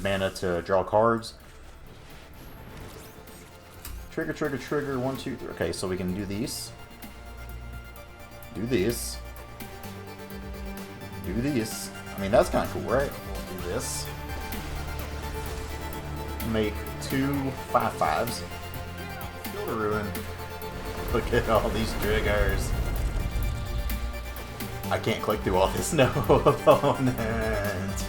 mana to draw cards. Trigger, trigger, trigger. 1, 2, 3. Okay, so we can do these. Do these. Do these. I mean, that's kind of cool, right? We'll do this. Make 2 5/5s. Field of Ruin. Look at all these triggers. I can't click through all this. No opponent.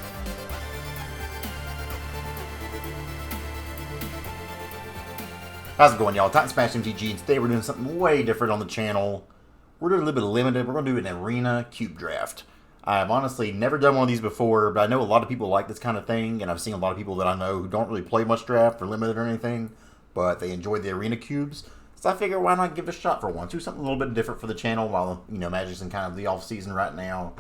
How's it going, y'all? Titan Smash MTG, and today we're doing something way different on the channel. We're doing a little bit of limited. We're going to do an arena cube draft. I've honestly never done one of these before, but I know a lot of people like this kind of thing, and I've seen a lot of people that I know who don't really play much draft or limited or anything, but they enjoy the arena cubes. So I figure, why not give it a shot for once? Do something a little bit different for the channel while, you know, Magic's in kind of the off-season right now.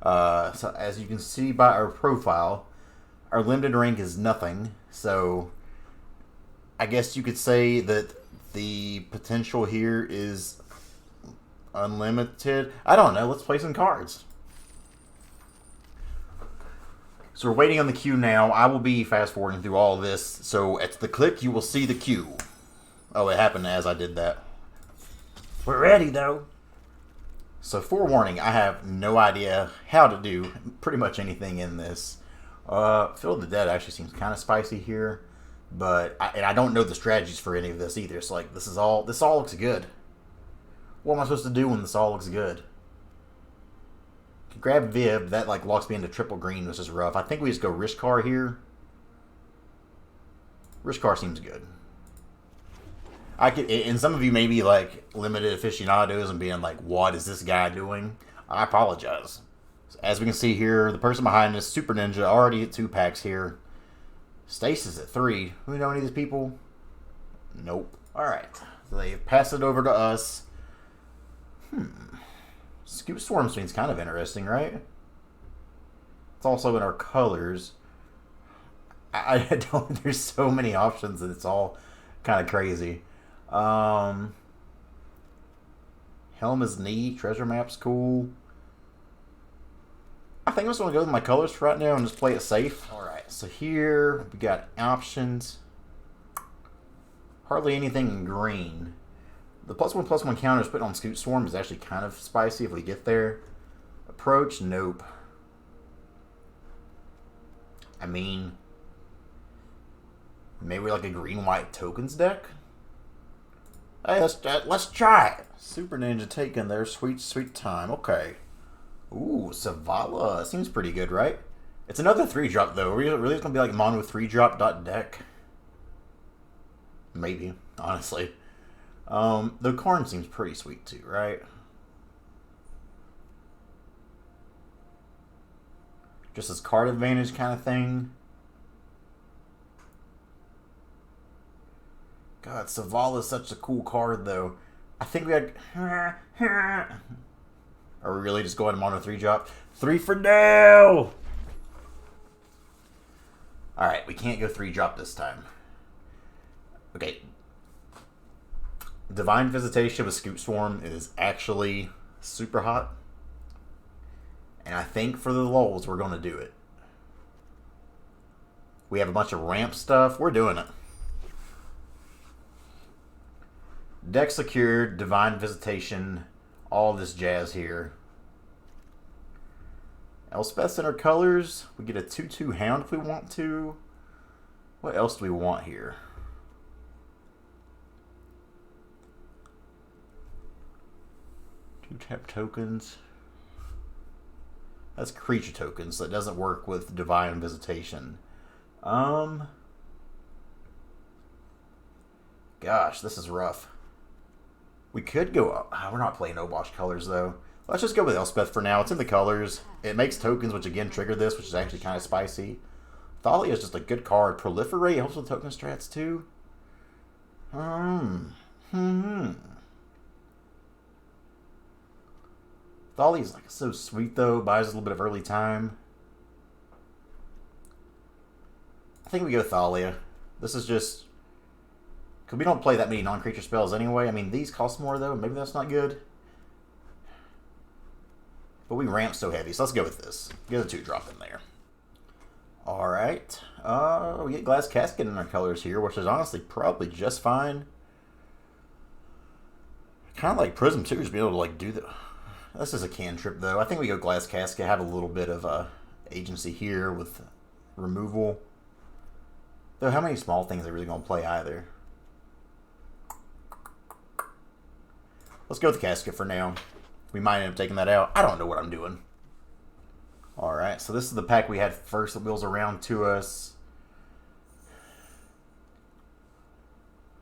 So as you can see by our profile, our limited rank is nothing. So I guess you could say that the potential here is unlimited. I don't know. Let's play some cards. So we're waiting on the queue now. I will be fast-forwarding through all of this. So at the click, you will see the queue. Oh, it happened as I did that. We're ready, though. So, forewarning, I have no idea how to do pretty much anything in this. Field of the Dead actually seems kind of spicy here. But, I don't know the strategies for any of this either. It's like, this all looks good. What am I supposed to do when this all looks good? Can grab Viv, that like locks me into triple green, which is rough. I think we just go Rishkar here. Rishkar seems good. I could, and some of you may be like limited aficionados and being like, what is this guy doing? I apologize. As we can see here, the person behind us, Super Ninja, already at 2 packs here. Stasis at 3. Do we know any of these people? Nope. Alright. So they pass it over to us. Scute Swarm seems kind of interesting, right? It's also in our colors. I don't, there's so many options and it's all kind of crazy. Helm is neat. Treasure map's cool. I think I'm just going to go with my colors for right now and just play it safe. Alright, so here we got options. Hardly anything in green. The +1/+1 counters put on Scute Swarm is actually kind of spicy if we get there. Approach, nope. I mean, maybe like a green-white tokens deck? Hey, let's try it. Super Ninja taking their sweet, sweet time. Okay. Ooh, Savala. Seems pretty good, right? It's another 3-drop, though. Really, it's going to be like mono 3-drop deck. Maybe, honestly. The Karn seems pretty sweet, too, right? Just as card advantage kind of thing. God, Savala is such a cool card, though. I think we had... Are we really just going to mono 3-drop? 3 for now! Alright, we can't go 3-drop this time. Okay. Divine Visitation with Scute Swarm is actually super hot. And I think for the lulz, we're going to do it. We have a bunch of ramp stuff. We're doing it. Deck secured, Divine Visitation, all this jazz here. Elspeth's in our colors. We get a 2/2 Hound if we want to. What else do we want here? Two-tap tokens. That's creature tokens, so it doesn't work with Divine Visitation. Gosh, this is rough. We could go... we're not playing Obosh colors, though. Let's just go with Elspeth for now. It's in the colors. It makes tokens, which again trigger this, which is actually kind of spicy. Thalia is just a good card. Proliferate helps with token strats, too. Thalia is like so sweet, though. Buys us a little bit of early time. I think we go Thalia. This is just... because we don't play that many non-creature spells anyway. I mean, these cost more, though. Maybe that's not good. But we ramp so heavy, so let's go with this. Get a 2-drop in there. Alright. We get Glass Casket in our colors here, which is honestly probably just fine. Kind of like Prism too, just be able to like do the... This is a cantrip though. I think we go Glass Casket, have a little bit of agency here with removal. Though how many small things are really going to play either? Let's go with the Casket for now. We might end up taking that out. I don't know what I'm doing. Alright, so this is the pack we had first that wheels around to us.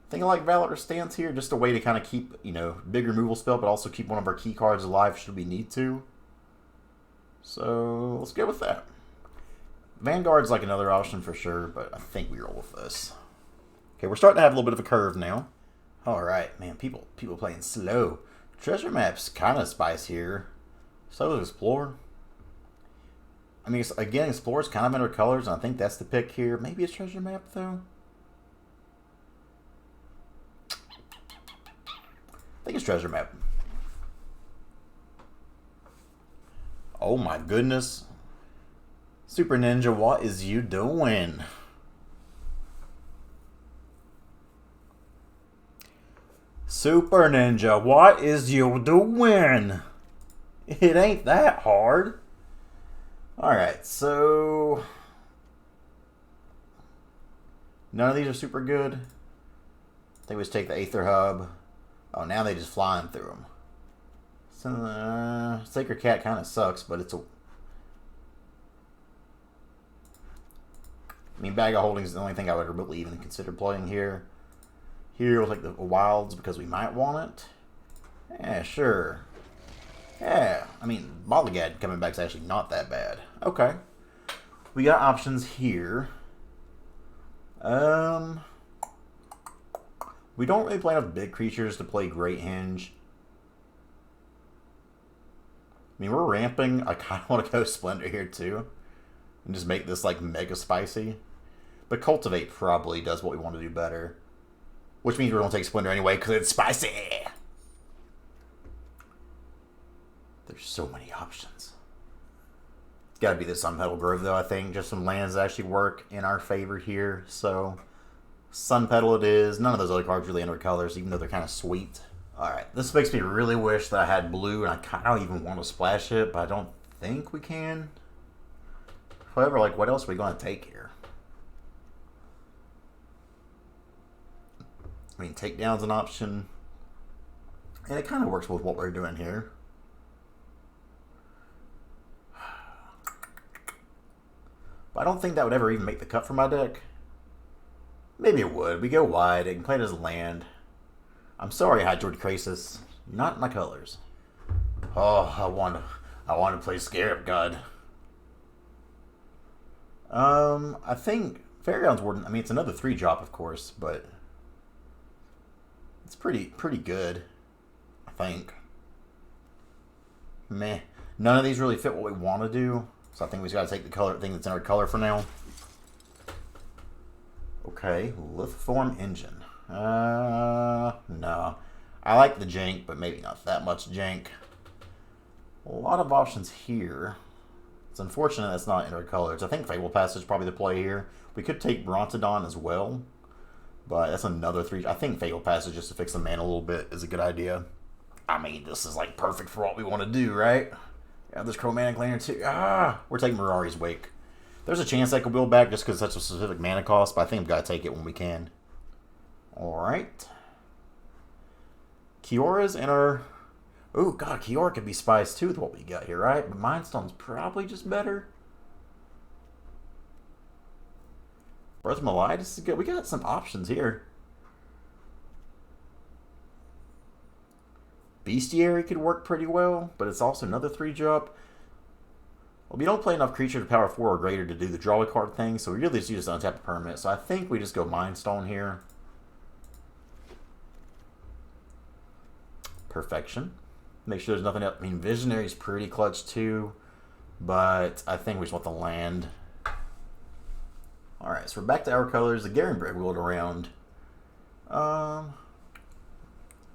I think I like Valor's Stance here, just a way to kind of keep, you know, big removal spell, but also keep one of our key cards alive should we need to. So, let's go with that. Vanguard's like another option for sure, but I think we roll with this. Okay, we're starting to have a little bit of a curve now. Alright, man, people playing slow. Treasure Map's kind of spice here. So is Explore. I mean, again, Explore's kind of in our colors, and I think that's the pick here. Maybe it's Treasure Map, though. I think it's Treasure Map. Oh my goodness. Super Ninja, what is you doing? Super Ninja, what is you doing? It ain't that hard. Alright, so... None of these are super good. I think we just take the Aether Hub. Oh, now they just flying through them. So, Sacred Cat kind of sucks, but it's a... I mean, Bag of Holding is the only thing I would really even consider playing here. Here, we'll take the Wilds because we might want it. Yeah, sure. Yeah, I mean, Bolligad coming back is actually not that bad. Okay. We got options here. We don't really play enough big creatures to play Great Hinge. I mean, we're ramping. I kind of want to go Splendor here, too. And just make this, like, mega spicy. But Cultivate probably does what we want to do better. Which means we're going to take Splendor anyway, because it's spicy! There's so many options. It's got to be the Sun Petal Grove, though, I think. Just some lands that actually work in our favor here. So, Sun Petal it is. None of those other cards really enter colors, even though they're kind of sweet. Alright, this makes me really wish that I had blue, and I kind of even want to splash it, but I don't think we can. However, like, what else are we going to take here? I mean, Takedown's an option. And it kind of works with what we're doing here. But I don't think that would ever even make the cut for my deck. Maybe it would. We go wide. It can play it as a land. I'm sorry, Hydroid Krasis. Not my colors. Oh, I want to play Scarab God. I think Fairgrounds Warden. I mean, it's another 3-drop, of course, but it's pretty good. I think. Meh. None of these really fit what we want to do, so I think we just got to take the color thing that's in our color for now. Okay, Lithiform Engine. No. I like the jank, but maybe not that much jank. A lot of options here. It's unfortunate that's not in our colors. I think Fable Passage is probably the play here. We could take Brontodon as well, but that's another 3. I think Fable Passage, just to fix the mana a little bit, is a good idea. I mean, this is like perfect for what we want to do, right? Yeah, this Chromatic Lantern too. We're taking Mirari's Wake. There's a chance I could build back just because it's such a specific mana cost, but I think we've got to take it when we can. Alright. Kiora's in our... Oh, God, Kiora could be spiced too with what we got here, right? But Mindstone's probably just better. Breath of Malai, this is good. We got some options here. Bestiary could work pretty well, but it's also another 3-drop. Well, we don't play enough creature to power 4 or greater to do the draw a card thing, so we really just use untap a permanent. So I think we just go Mindstone here. Perfection. Make sure there's nothing else. I mean, Visionary's pretty clutch too, but I think we just want the land. Alright, so we're back to our colors. The Garenbrig rolled around.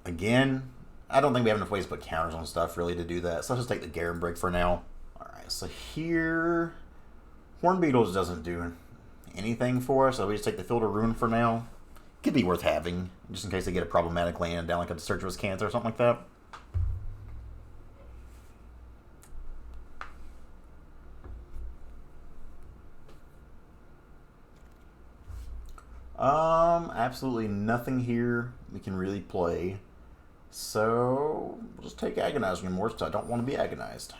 Again, I don't think we have enough ways to put counters on stuff really to do that, so let's just take the Garenbrig for now. Alright, so here... Horn Beetles doesn't do anything for us, so we just take the Filter Rune for now. Could be worth having, just in case they get a problematic land down like a Destructive's Cancer or something like that. Absolutely nothing here we can really play. So, we'll just take Agonizing Remorse because I don't want to be agonized.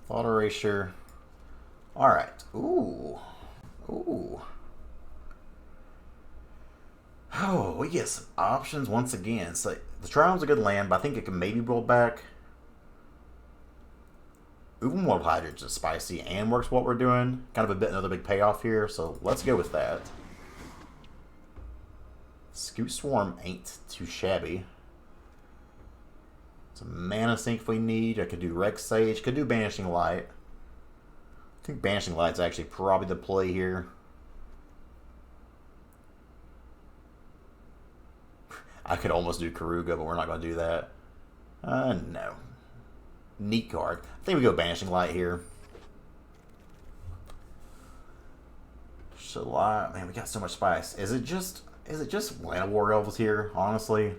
Thought Erasure. Alright. Ooh. Ooh. Oh, we get some options once again. So, the Triump's a good land, but I think it can maybe roll back. Ubermortal Hydrant's is spicy and works what we're doing. Kind of another big payoff here, so let's go with that. Scute Swarm ain't too shabby. It's a mana sink if we need. I could do Rex Sage. Could do Banishing Light. I think Banishing Light's actually probably the play here. I could almost do Karuga, but we're not going to do that. No. Neat card. I think we go Banishing Light here. Man, we got so much spice. Is it just Land of War Elves here, honestly?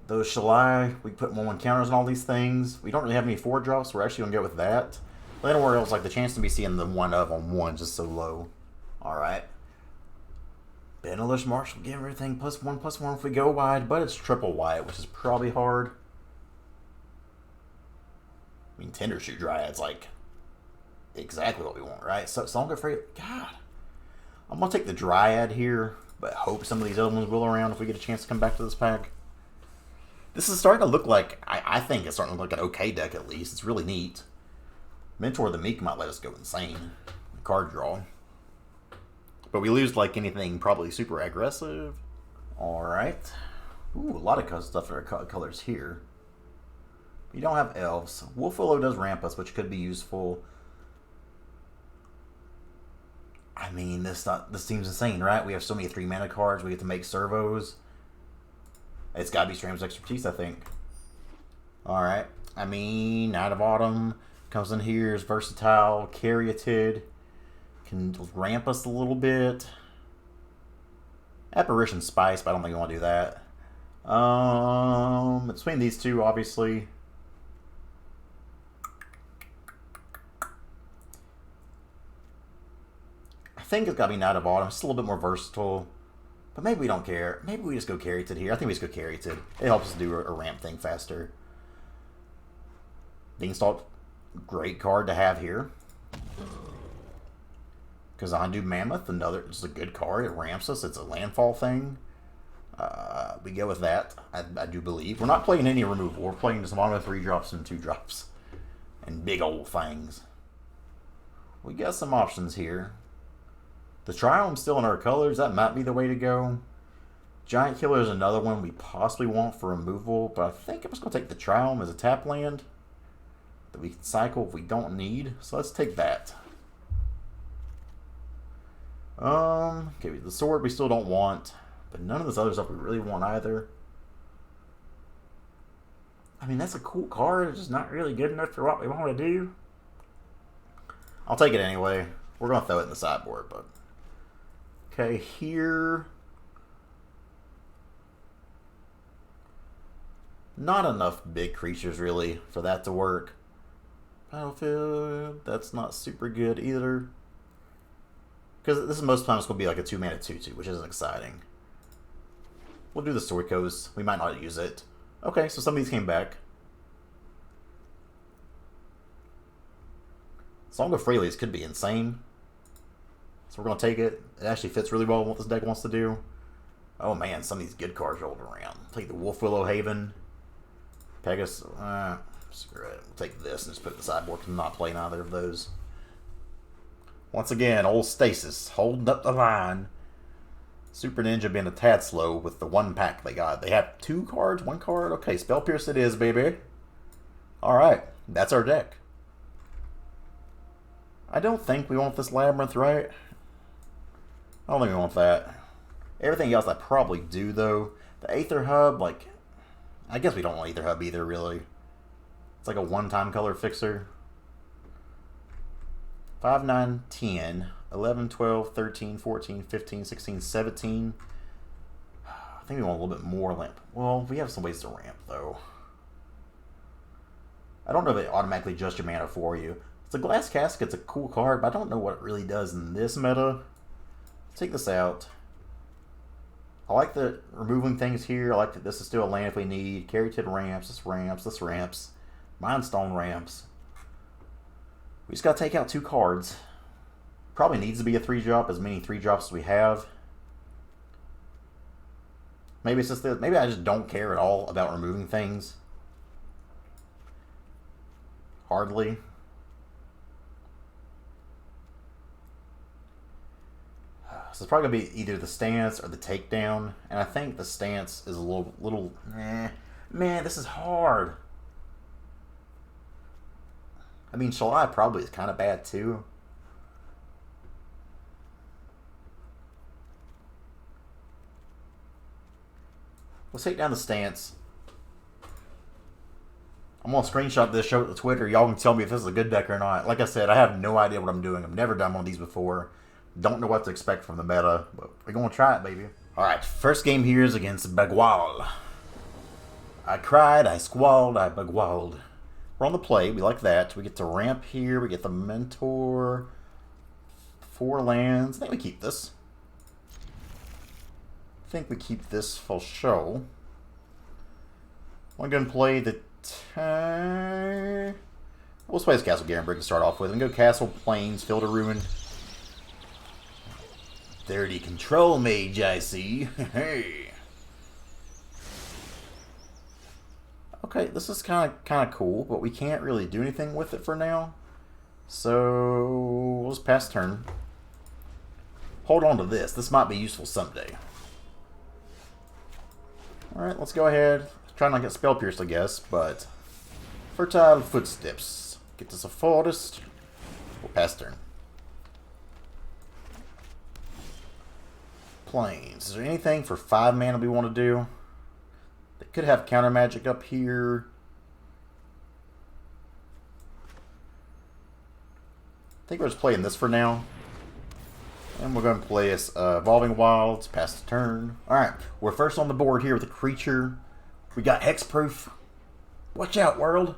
Those Shalai, we put 1/1 counters on all these things. We don't really have any 4-drops, so we're actually going to go with that. Land of War Elves, like the chance to be seeing the 1-of on 1 just so low. Alright. Benelish Marsh will give everything +1/+1 if we go wide, but it's triple white, which is probably hard. I mean, Tendershoot Dryad's like exactly what we want, right? So I'm afraid, God, I'm gonna take the Dryad here, but hope some of these other ones will around if we get a chance to come back to this pack. This is starting to look like, I think it's starting to look like an okay deck at least. It's really neat. Mentor the Meek might let us go insane. Card draw. But we lose like anything probably super aggressive. Alright. Ooh, a lot of stuff that are colors here. We don't have elves. Wolfwillow does ramp us, which could be useful. I mean, this seems insane, right? We have so many 3-mana cards. We get to make servos. It's gotta be Stram's Expertise, I think. Alright. I mean, Night of Autumn comes in here, is versatile. Caryatid can ramp us a little bit. Apparition Spice, but I don't think we want to do that. Between these two, obviously. I think it's got to be Night of Autumn. It's a little bit more versatile. But maybe we don't care. Maybe we just go Caryatid here. I think we just go Caryatid. It helps us do a ramp thing faster. Beanstalk, great card to have here. Because Undo Mammoth, it's a good card. It ramps us. It's a landfall thing. We go with that, I do believe. We're not playing any removal. We're playing just mono 3-drops and 2-drops. And big old things. We got some options here. The Triumph still in our colors. That might be the way to go. Giant Killer is another one we possibly want for removal. But I think I'm just going to take the Triumph as a tap land that we can cycle if we don't need. So let's take that. Okay, the sword we still don't want, but none of this other stuff we really want either. I mean, that's a cool card. It's just not really good enough for what we want to do. I'll take it anyway. We're going to throw it in the sideboard, but... Okay, here... Not enough big creatures, really, for that to work. Battlefield, that's not super good either. Because this is most times going to be like a 2-mana 2/2, which isn't exciting. We'll do the Sorikos. We might not use it. Okay, so some of these came back. Song of Frehley's could be insane. So we're going to take it. It actually fits really well with what this deck wants to do. Oh man, some of these good cards rolled around. Take the Wolfwillow Haven. Pegasus. Screw it. We'll take this and just put it in the sideboard because I'm not playing either of those. Once again, old Stasis holding up the line. Super Ninja being a tad slow with the 1 pack they got. They have 2 cards, 1 card. Okay, Spell Pierce it is, baby. Alright, that's our deck. I don't think we want this Labyrinth, right? I don't think we want that. Everything else I probably do, though. The Aether Hub, like, I guess we don't want Ether Hub either, really. It's like a one-time color fixer. 5, 9, 10, 11, 12, 13, 14, 15, 16, 17. I think we want a little bit more lamp. Well, we have some ways to ramp, though. I don't know if it automatically adjusts your mana for you. The Glass Casket's a cool card, but I don't know what it really does in this meta. Take this out. I like the removing things here. I like that this is still a land if we need. Caryatid ramps, this ramps, this ramps. Mindstone ramps. We just gotta take out 2 cards. Probably needs to be a 3-drop, as many 3-drops as we have. Maybe it's just this. Maybe I just don't care at all about removing things. Hardly. So it's probably going to be either the stance or the takedown. And I think the stance is a little man, this is hard. I mean, Shalai probably is kind of bad too. Let's take down the stance. I'm going to screenshot this, show it to Twitter. Y'all can tell me if this is a good deck or not. Like I said, I have no idea what I'm doing. I've never done one of these before. Don't know what to expect from the meta, but we're going to try it, baby. Alright, first game here is against Bagwal. I cried, I squalled, I bagwalled. We're on the play. We like that. We get to ramp here. We get the Mentor. 4 lands. I think we keep this. I think we keep this for show. I'm going to play the... We'll play this Castle Garenbrig to start off with. And go Castle, Plains, Field of Ruin. 30 Control Mage, I see. Hey. Okay, this is kind of cool, but we can't really do anything with it for now. So we'll just pass turn. Hold on to this. This might be useful someday. Alright, let's go ahead. Try not to get Spell Pierced, I guess, but... Fertile Footsteps. Get us a Forest. We'll pass turn. Plains. Is there anything for 5 mana we want to do? They could have counter magic up here. I think we're just playing this for now. And we're going to play this Evolving Wilds, pass the turn. Alright, we're first on the board here with a creature. We got Hexproof. Watch out, world.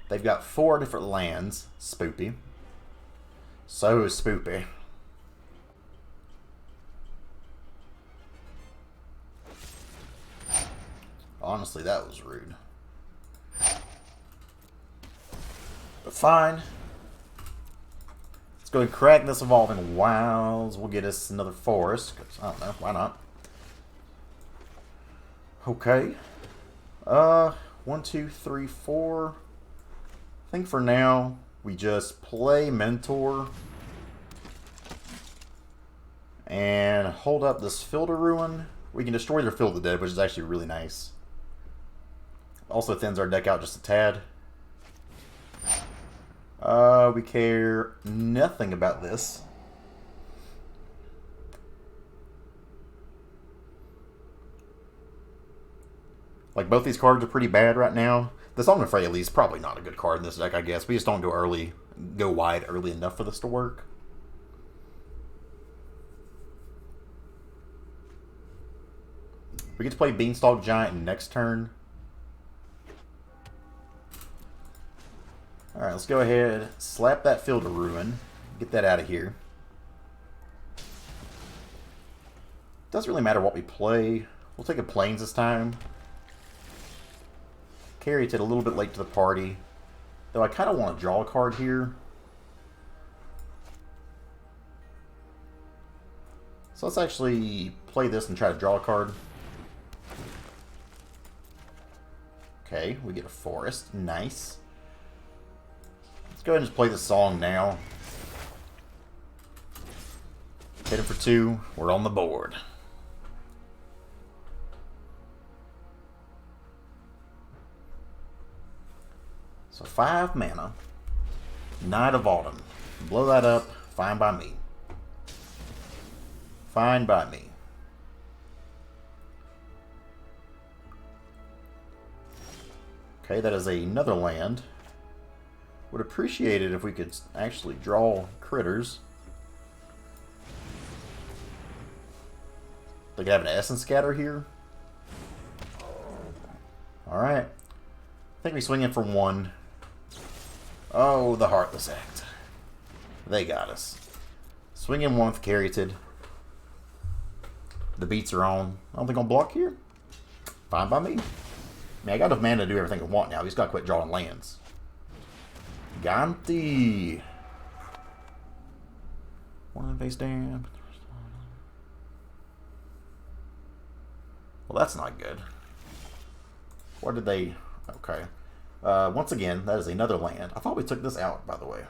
They've got 4 different lands. Spoopy. So spoopy. Honestly, that was rude. But fine. Let's go and crack this Evolving Wilds. We'll get us another forest. I don't know. Why not? Okay. 1, 2, 3, 4. I think for now, we just play Mentor. And hold up this Field of Ruin. We can destroy their Field of the Dead, which is actually really nice. Also thins our deck out just a tad. We care nothing about this. Like, both these cards are pretty bad right now. The Song of Freyalise is probably not a good card in this deck, I guess. We just don't go wide early enough for this to work. We get to play Beanstalk Giant next turn. Alright, let's go ahead, slap that Field of Ruin, get that out of here. Doesn't really matter what we play. We'll take a Plains this time. Carry it a little bit late to the party. Though I kind of want to draw a card here. So let's actually play this and try to draw a card. Okay, we get a forest. Nice. Let's go ahead and just play the song now. Hit it for 2. We're on the board. So 5 mana. Night of Autumn. Blow that up. Fine by me. Fine by me. Okay, that is another land. Would appreciate it if we could actually draw critters. They could have an Essence Scatter here. Alright. I think we swing in for 1. Oh, the Heartless Act. They got us. Swing in 1 with Caryatid. The beats are on. I don't think I'll block here. Fine by me. I mean, I got enough mana to do everything I want now. He's got to quit drawing lands. Ganti. One face down. Well, that's not good. What did they... Okay. Once again, that is another land. I thought we took this out, by the way.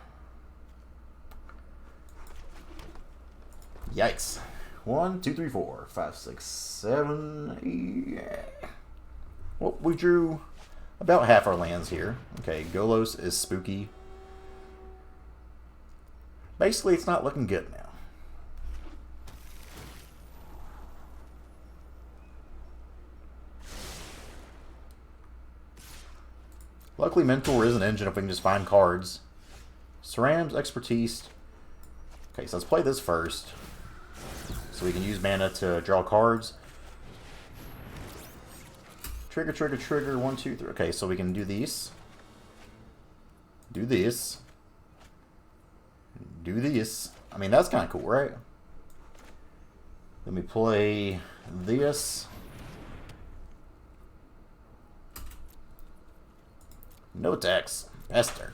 Yikes. 1, 2, 3, 4, 5, 6, 7, 8. Yeah. Well, we drew about half our lands here. Okay, Golos is spooky. Basically, it's not looking good now. Luckily, Mentor is an engine if we can just find cards. Ceram's Expertise. Okay, so let's play this first. So we can use mana to draw cards. Trigger, trigger, trigger. 1, 2, 3. Okay, so we can do these. Do this. Do this. I mean, that's kind of cool, right? Let me play this. No attacks. Best turn.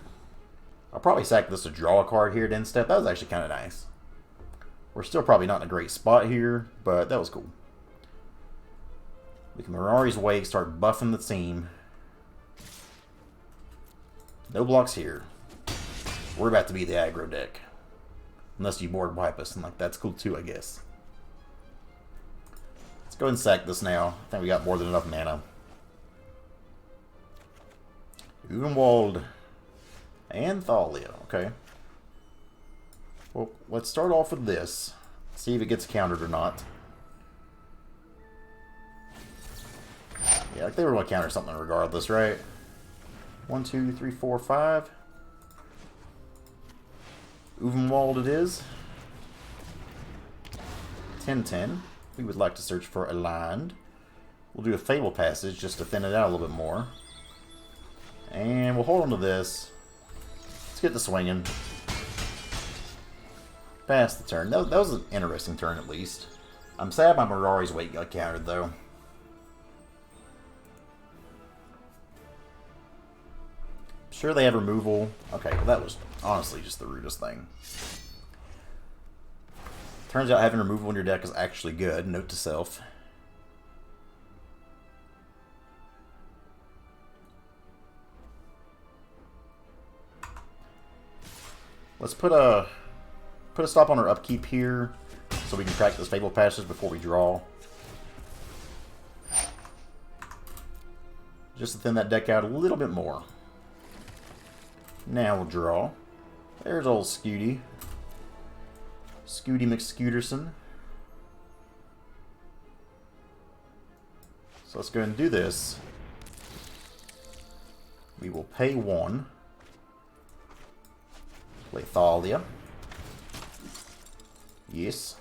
I'll probably sack this to draw a card here at end step. That was actually kind of nice. We're still probably not in a great spot here, but that was cool. We can Mirari's Wake, start buffing the team. No blocks here. We're about to be the aggro deck. Unless you board wipe us, and like that's cool too, I guess. Let's go ahead and sack this now. I think we got more than enough mana. Udenwald and Thalia, okay. Well, let's start off with this. See if it gets countered or not. Yeah, like they were going to counter something regardless, right? 1, 2, 3, 4, 5. Uvenwald it is. 10-10. We would like to search for a land. We'll do a Fable Passage just to thin it out a little bit more. And we'll hold on to this. Let's get the swinging. Pass the turn. That was an interesting turn, at least. I'm sad my Mirari's Wake got countered, though. Sure they have removal. Okay, well that was honestly just the rudest thing. Turns out having removal in your deck is actually good. Note to self. Let's put a stop on our upkeep here so we can practice Fable Passage before we draw. Just to thin that deck out a little bit more. Now we'll draw. There's old Scute. Scute McScooterson. So let's go ahead and do this. We will pay 1. Play Thalia. Yes.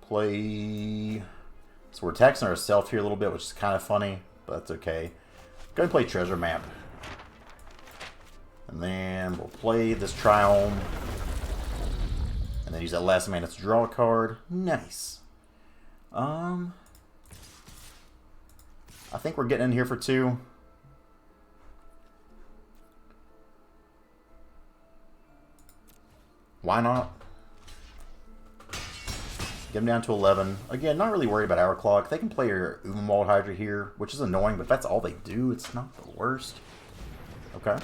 Play... So we're taxing ourselves here a little bit, which is kind of funny, but that's okay. Go ahead and play Treasure Map. And then we'll play this Triome. And then use that last mana to draw a card. Nice. I think we're getting in here for 2. Why not? Get them down to 11. Again, not really worried about our clock. They can play your Uvenwald Hydra here, which is annoying, but if that's all they do, it's not the worst. Okay.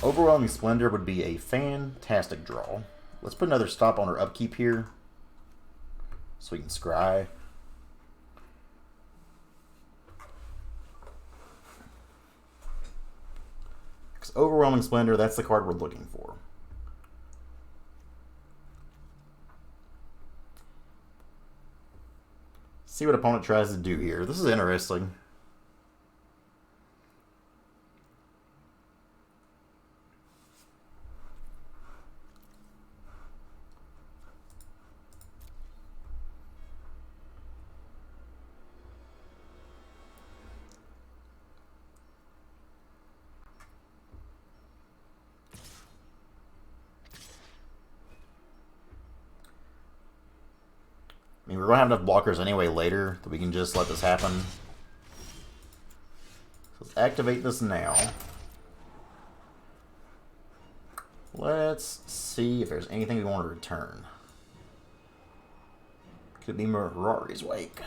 Overwhelming Splendor would be a fantastic draw. Let's put another stop on our upkeep here, so we can scry. Because Overwhelming Splendor, that's the card we're looking for. See what opponent tries to do here. This is interesting. I mean, we're going to have enough blockers anyway later that we can just let this happen. So let's activate this now. Let's see if there's anything we want to return. Could be Mirari's Wake.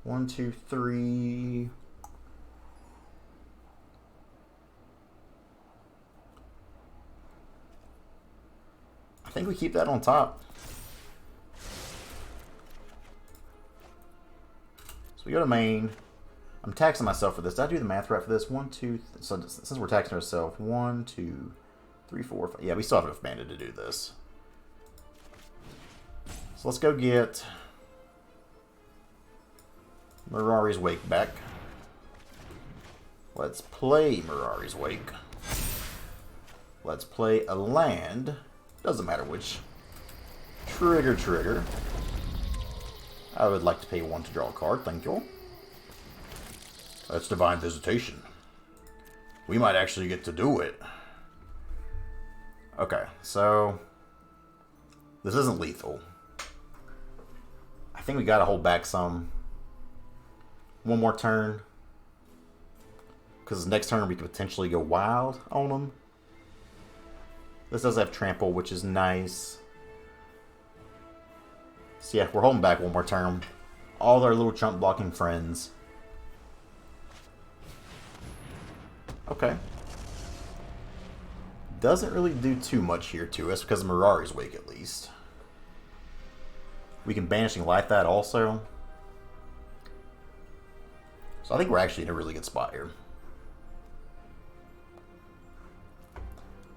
One, two, three. I think we keep that on top. So we go to main. I'm taxing myself for this. Did I do the math right for this? 1, 2. So since we're taxing ourselves, 1, 2, 3, 4, 5. Yeah, we still have enough mana to do this. So let's go get Mirari's Wake back. Let's play Mirari's Wake. Let's play a land. Doesn't matter which. Trigger. I would like to pay 1 to draw a card, thank you. That's Divine Visitation. We might actually get to do it. Okay, so this isn't lethal. I think we gotta hold back some. One more turn. Because next turn we could potentially go wild on them. This does have trample, which is nice. So yeah, we're holding back one more turn. All our little chump blocking friends. Okay. Doesn't really do too much here to us because of Mirari's Wake at least. We can Banishing Light that also. So I think we're actually in a really good spot here.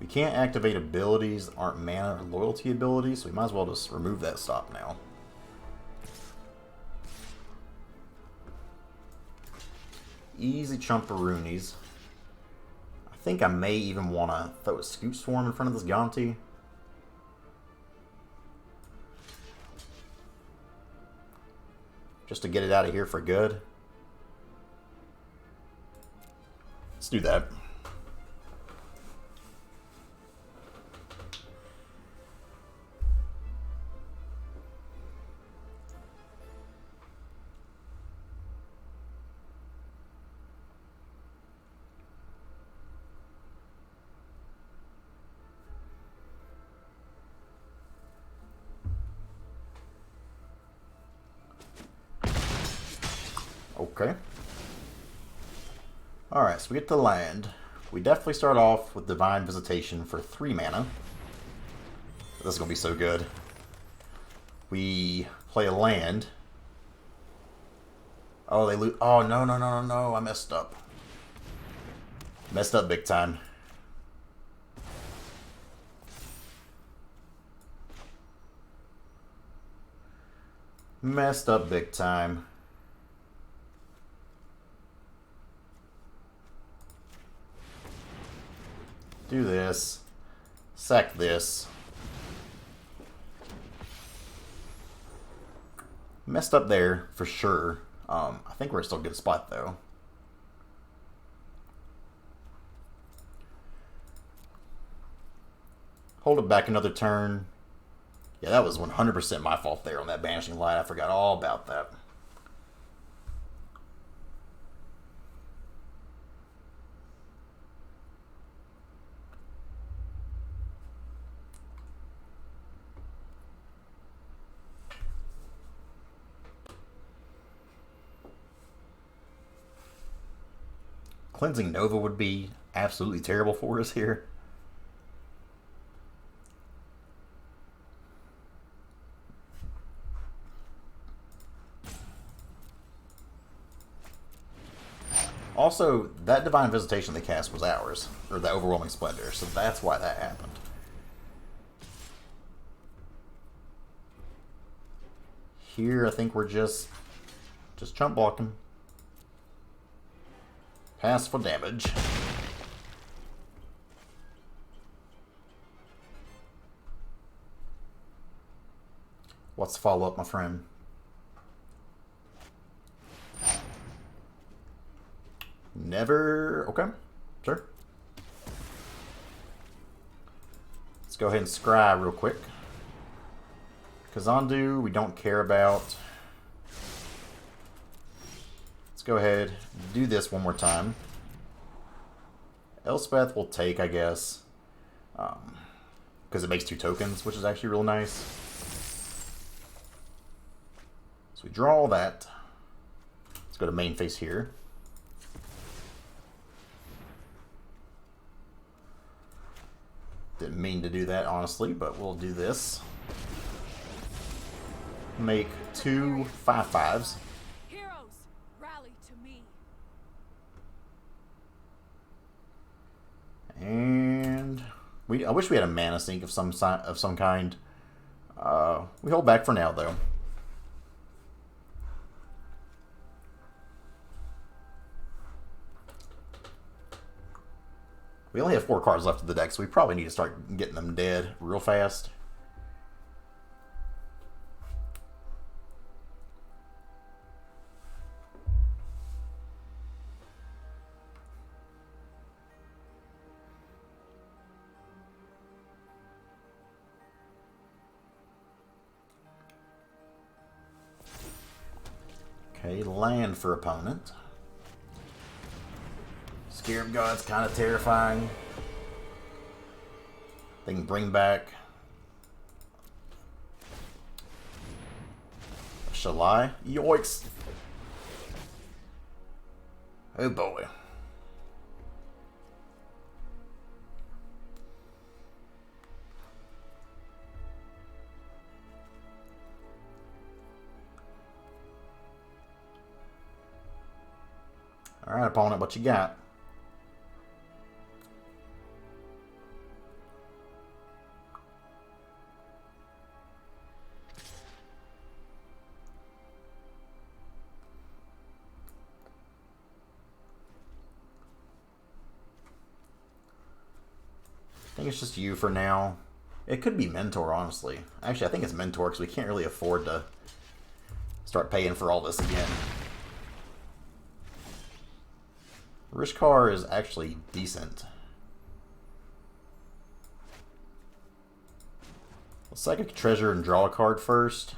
We can't activate abilities that aren't mana or loyalty abilities, so we might as well just remove that stop now. Easy chumperoonies. I think I may even want to throw a Scute Swarm in front of this Gonti. Just to get it out of here for good. Let's do that. Okay. Alright, so we get to land. We definitely start off with Divine Visitation for 3 mana. This is going to be so good. We play a land. Oh, they lose. Oh, no. I messed up. Messed up big time. Messed up big time. Do this. Sack this. Messed up there, for sure. I think we're still in a good spot, though. Hold it back another turn. Yeah, that was 100% my fault there on that Banishing Light. I forgot all about that. Cleansing Nova would be absolutely terrible for us here. Also, that Divine Visitation they cast was ours, or the Overwhelming Splendor, so that's why that happened. Here, I think we're just chump blocking. Pass for damage. What's the follow-up, my friend? Never... Okay, sure. Let's go ahead and scry real quick. Kazandu, we don't care about. Let's go ahead and do this one more time. Elspeth will take, I guess. Because it makes 2 tokens, which is actually real nice. So we draw all that. Let's go to main phase here. Didn't mean to do that, honestly, but we'll do this. Make 2 5/5s. Heroes, rally to me. And I wish we had a mana sink of some kind. We hold back for now, though. We only have 4 cards left of the deck, so we probably need to start getting them dead real fast. Okay, land for opponent. Scarab God's kind of terrifying. They can bring back Shalai. Yoicks! Oh boy. Alright, opponent, what you got? I think it's just you for now. It could be Mentor, honestly. Actually, I think it's Mentor because we can't really afford to start paying for all this again. Rishkar is actually decent. Let's Psychic Treasure and draw a card first.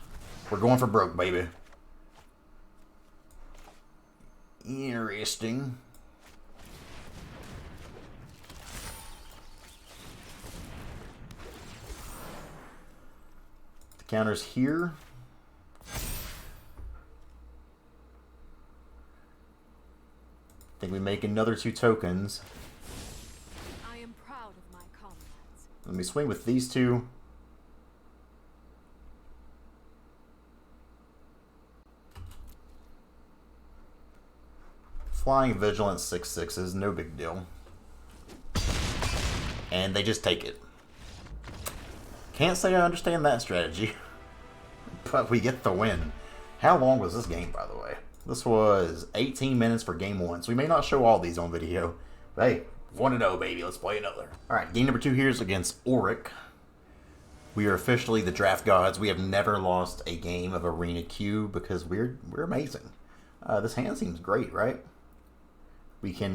We're going for broke, baby. Interesting. The counter's here. I think we make another 2 tokens. I am proud of my comrades. Let me swing with these 2. Flying Vigilance 6/6s, no big deal. And they just take it. Can't say I understand that strategy. But we get the win. How long was this game, by the way? This was 18 minutes for game 1, so we may not show all these on video. But hey, 1-0, baby. Let's play another. Alright, game number 2 here is against Auric. We are officially the draft gods. We have never lost a game of Arena Q because we're amazing. This hand seems great, right? We can,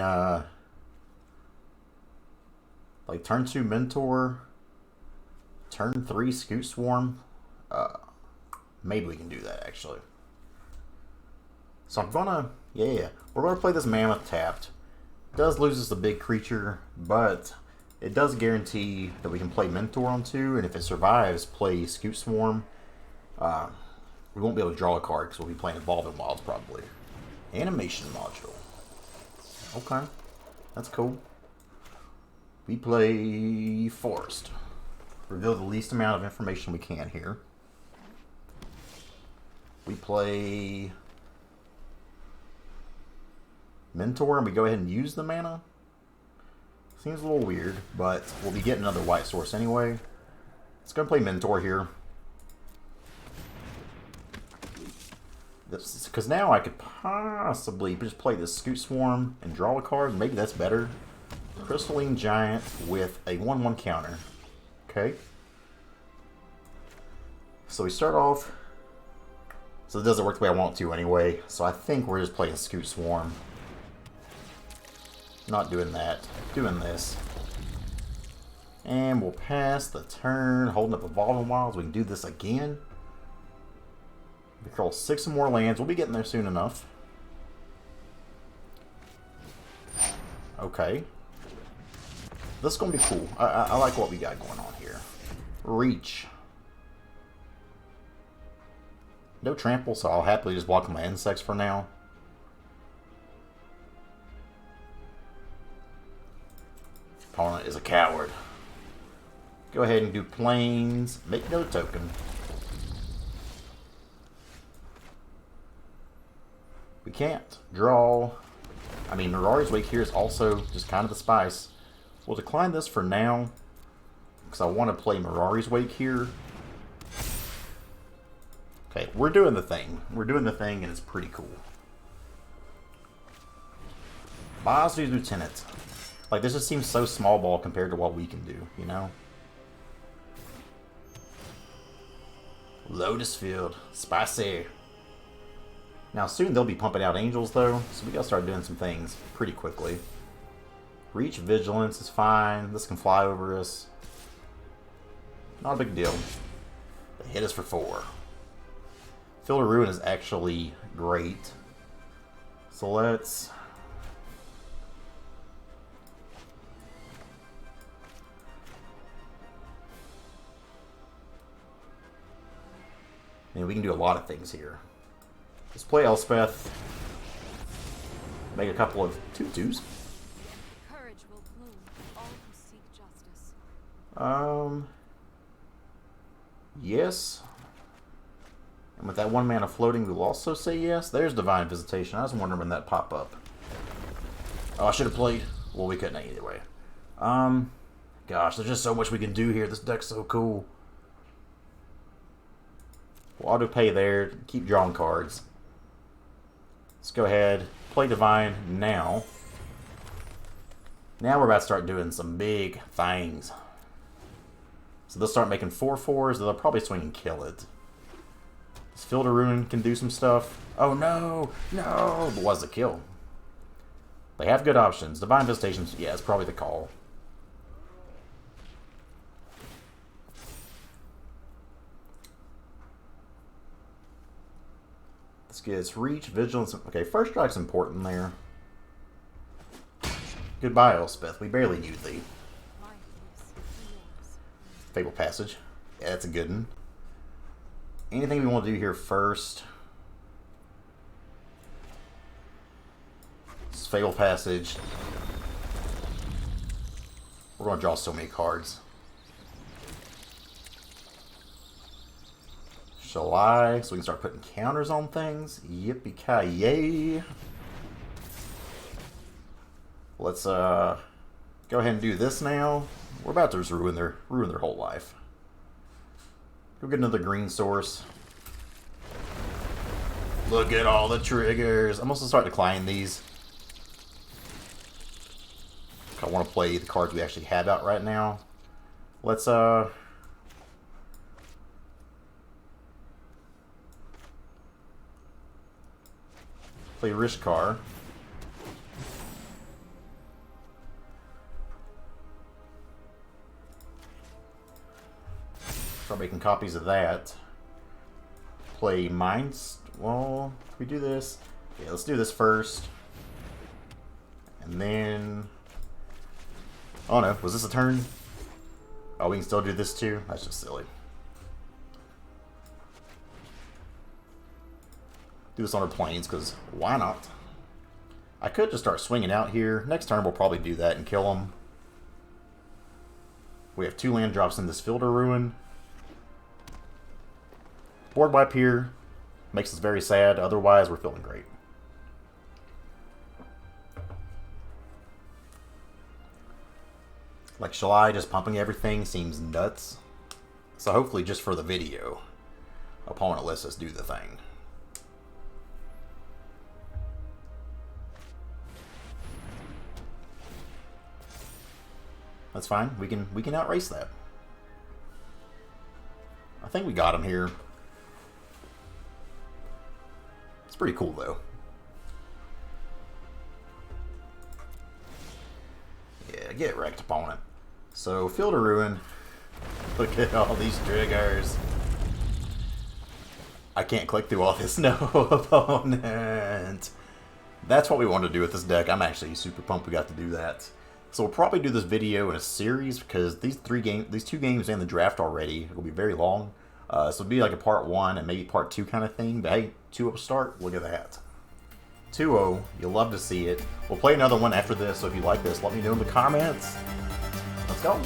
like, turn 2 Mentor, turn 3 Scute Swarm. Maybe we can do that, actually. So I'm gonna, we're gonna play this Mammoth tapped. It does lose us a big creature, but it does guarantee that we can play Mentor on 2, and if it survives, play Scute Swarm. We won't be able to draw a card because we'll be playing Evolving Wilds probably. Animation module. Okay, that's cool. We play Forest. Reveal the least amount of information we can here. We play Mentor and we go ahead and use the mana. Seems a little weird, but we'll be getting another white source anyway. Let's go play Mentor here. Because now I could possibly just play this Scute Swarm and draw a card. Maybe that's better. Crystalline Giant with a 1/1 counter. Okay. So we start off. So it doesn't work the way I want to anyway. So I think we're just playing Scute Swarm. Not doing that. Doing this. And we'll pass the turn, holding up Evolving Wilds. We can do this again. We control 6 more lands. We'll be getting there soon enough. Okay. This is going to be cool. I like what we got going on here. Reach. No trample, so I'll happily just block my insects for now. Opponent is a coward. Go ahead and do planes. Make no token. We can't draw. I mean, Mirari's Wake here is also just kind of the spice. We'll decline this for now, because I want to play Mirari's Wake here. Okay, we're doing the thing. We're doing the thing, and it's pretty cool. Bosby's Lieutenant. Like, this just seems so small ball compared to what we can do, you know? Lotus Field. Spicy. Now, soon they'll be pumping out angels, though, so we gotta start doing some things pretty quickly. Reach Vigilance is fine. This can fly over us. Not a big deal. They hit us for 4. Field of Ruin is actually great. So let's... I mean, we can do a lot of things here. Let's play Elspeth. Make a couple of 2/2s. Courage will bloom for all who seek justice. Yes. And with that 1 mana floating, we'll also say yes. There's Divine Visitation. I was wondering when that pop up. Oh, I should have played. Well, we couldn't either way. Gosh, there's just so much we can do here. This deck's so cool. We'll auto pay there. Keep drawing cards. Let's go ahead. Play Divine now. Now we're about to start doing some big things. So they'll start making 4/4s. They'll probably swing and kill it. This Field of Ruin can do some stuff. Oh no! No! But was a kill. They have good options. Divine Visitation, yeah, it's probably the call. Let's get its Reach, Vigilance. Okay, first strike's important there. Goodbye, Elspeth. We barely knew thee. My peace be yours. Fable Passage. Yeah, that's a good one. Anything we want to do here first? This Fable Passage. We're going to draw so many cards. Shall I? So we can start putting counters on things. Yippee-ki-yay. Let's go ahead and do this now. We're about to just ruin their whole life. Go get another green source. Look at all the triggers. I'm also starting to decline these. I want to play the cards we actually have out right now. Let's play Rishkar. Start making copies of that. Play Minds. Well, can we do this? Yeah, let's do this first. And then... Oh no, was this a turn? Oh, we can still do this too? That's just silly. Do this on our planes, because why not? I could just start swinging out here. Next turn we'll probably do that and kill them. We have 2 land drops in this Field of Ruin. Board wipe here makes us very sad. Otherwise, we're feeling great. Like, Shalai just pumping everything seems nuts. So hopefully just for the video, opponent lets us do the thing. That's fine. We can outrace that. I think we got him here. It's pretty cool though. Yeah, get wrecked, opponent. So Field of Ruin. Look at all these triggers. I can't click through all this. No, opponent. That's what we wanted to do with this deck. I'm actually super pumped we got to do that. So we'll probably do this video in a series because these two games and the draft already will be very long. So it'll be like a part 1 and maybe part 2 kind of thing. But hey, 2-0 start. Look at that. 2-0. You'll love to see it. We'll play another one after this. So if you like this, let me know in the comments. Let's go.